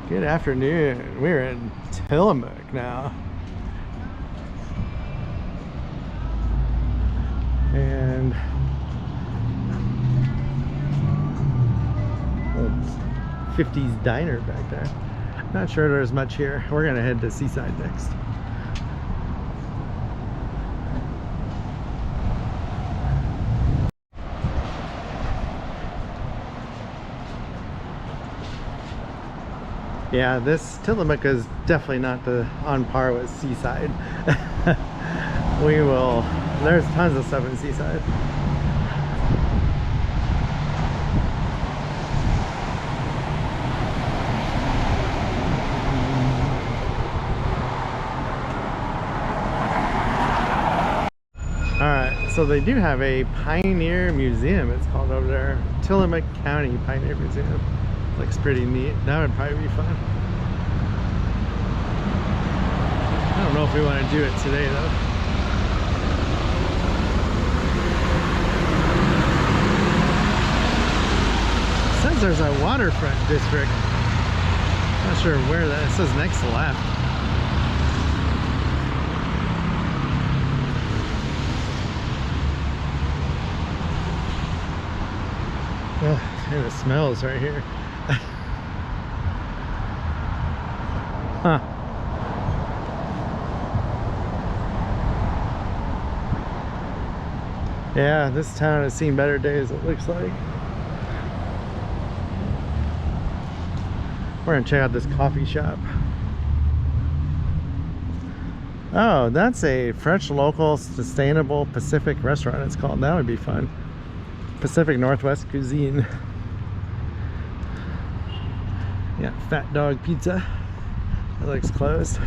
Good afternoon. We're in Tillamook now. And old 50s diner back there. Not sure there's much here. We're gonna head to Seaside next. Yeah, this Tillamook is definitely not on par with Seaside. There's tons of stuff in Seaside. Alright, so they do have a Pioneer Museum, it's called over there. Tillamook County Pioneer Museum. Looks pretty neat. That would probably be fun. I don't know if we want to do it today though. It says there's a waterfront district. Not sure where that. It says next left. Oh, and it smells right here. Huh. Yeah, this town has seen better days, it looks like. We're gonna check out this coffee shop. Oh, that's a French local sustainable Pacific restaurant, it's called. That would be fun. Pacific Northwest cuisine. Yeah, Fat Dog Pizza. It looks closed.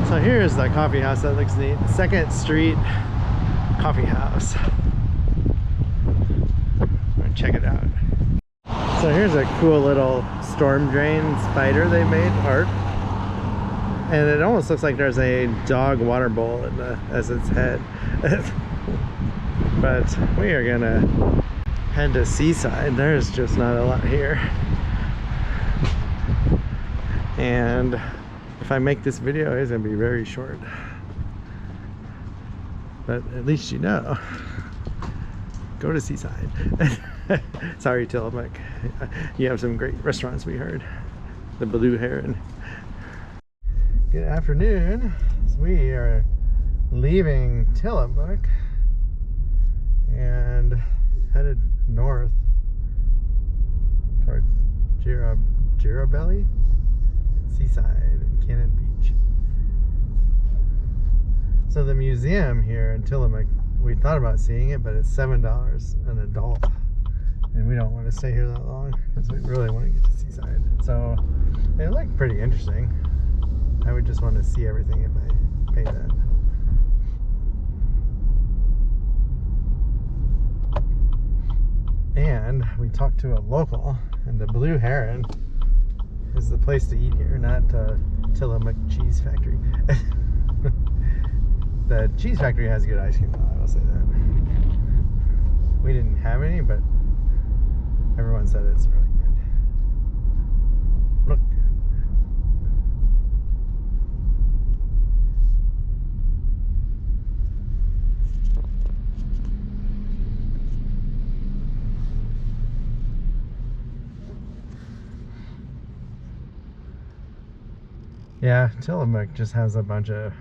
So here's the coffee house. That looks neat. 2nd Street Coffee House. I'm gonna check it out. So here's a cool little storm drain spider they made, art. And it almost looks like there's a dog water bowl as its head. But we are gonna head to Seaside. There's just not a lot here. And if I make this video, it's gonna be very short. But at least you know. Go to Seaside. Sorry, Tillamook. You have some great restaurants, we heard. The Blue Heron. Good afternoon. So we are leaving Tillamook and headed north toward Girabelli, Seaside, and Cannon Beach. So the museum here in Tillamook, we thought about seeing it, but it's $7 an adult, and we don't want to stay here that long because we really want to get to Seaside. So it looked pretty interesting. I would just want to see everything if I pay that. And we talked to a local, and the Blue Heron is the place to eat here, not Tillamook Cheese Factory. The Cheese Factory has good ice cream, I will say that. We didn't have any, but everyone said it's really good. Look good. Yeah, Tillamook just has a bunch of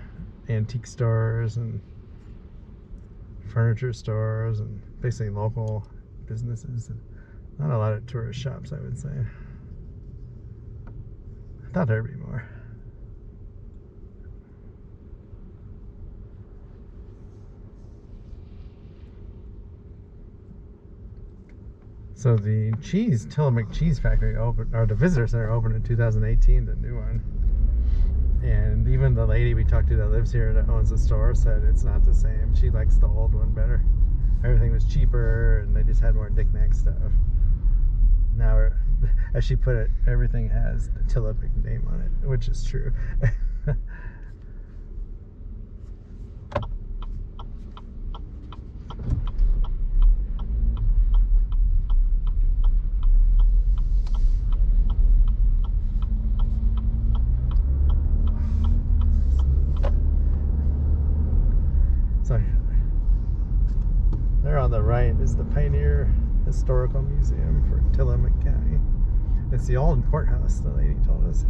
antique stores and furniture stores and basically local businesses. Not a lot of tourist shops, I would say. I thought there'd be more. So the Tillamook Cheese Factory opened, or the visitor center opened in 2018, the new one. And even the lady we talked to that lives here that owns the store said it's not the same. She likes the old one better. Everything was cheaper and they just had more knick-knack stuff. Now, as she put it, everything has the Tillamook name on it, which is true. So there on the right is the Pioneer Historical Museum for Tillamook County. It's the old courthouse, the lady told us.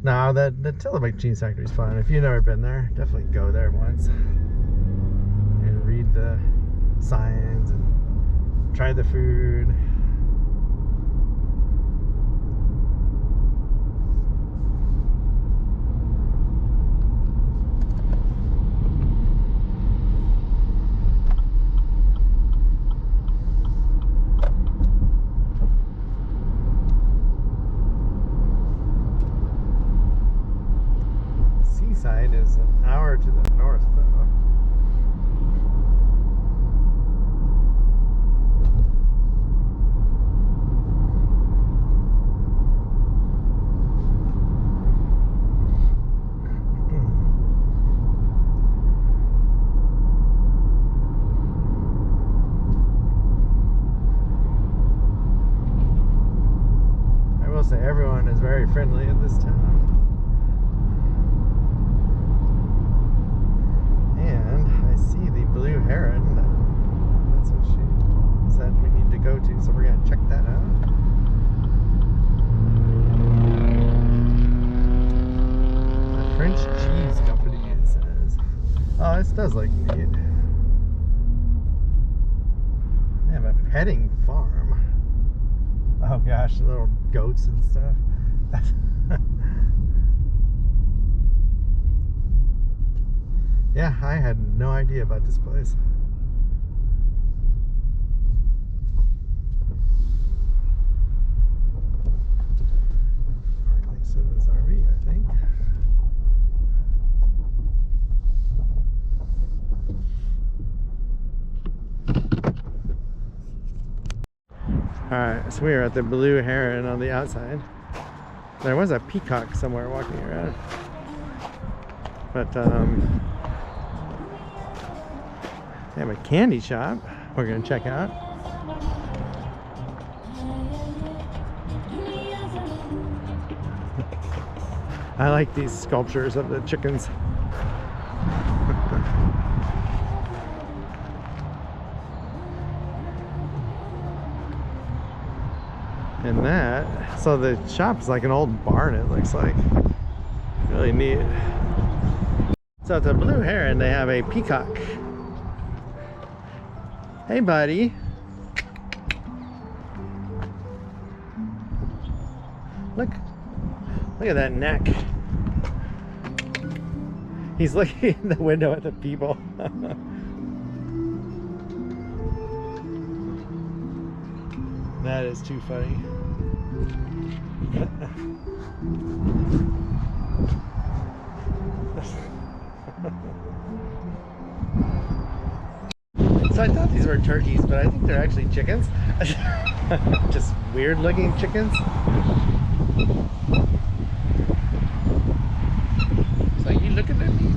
No, the Tillamook Cheese Factory is fun. If you've never been there, definitely go there once and read the signs and try the food. Seaside is an hour to the north, though. I will say everyone is very friendly in this town. See the blue heron. That's what she said we need to go to, so we're going to check that out. The French Cheese Company, it says. Oh, this does look neat. They have a petting farm. Oh gosh, little goats and stuff. Yeah, I had no idea about this place. Park next to this RV, I think. Alright, so we are at the Blue Heron on the outside. There was a peacock somewhere walking around. But, they have a candy shop we're going to check out. I like these sculptures of the chickens. And that, so the shop's like an old barn, it looks like. Really neat. So at the Blue Heron, they have a peacock. Hey, buddy. Look at that neck. He's looking in the window at the people. That is too funny. So I thought these were turkeys, but I think they're actually chickens. Just weird looking chickens. It's like, you looking at me?